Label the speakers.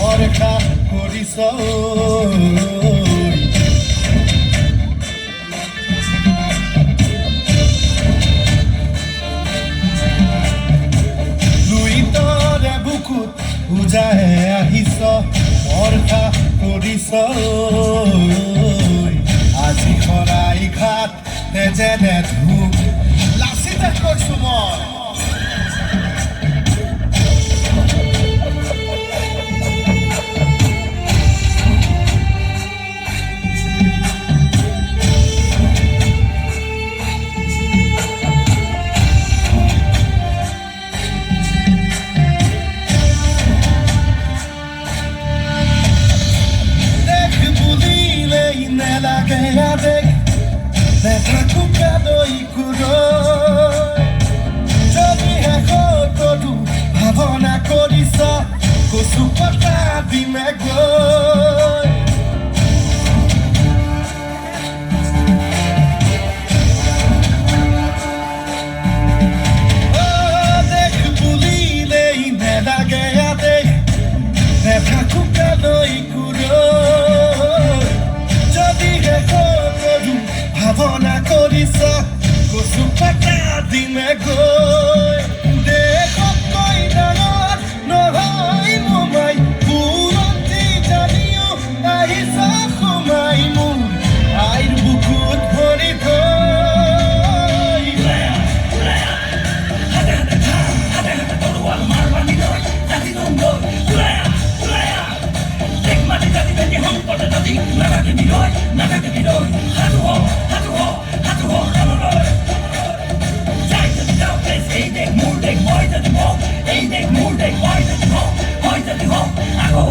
Speaker 1: বৰষা কৰিছ লুইতৰে বুকুত উজাহে আহিছ বৰষা কৰিছ আজি শৰাই ঘাট তেজেৰে ধূপ লাচিতে কৈছো মই Deja cucado y curo Jogi heko todu Havana korisa Kusupata dime goi Oh, dekh bulile ine lage ade Deja cucado y curo Jogi heko todu ভাৱনা কৰিছ কচুপাতা দিনে গৈ দেশত কৈ ডাঙৰ নহয় মোমাই পুৰণি জানিও আহিছ সোমাই মোৰ আইৰ বুকুত ভৰি থৈ
Speaker 2: Hey,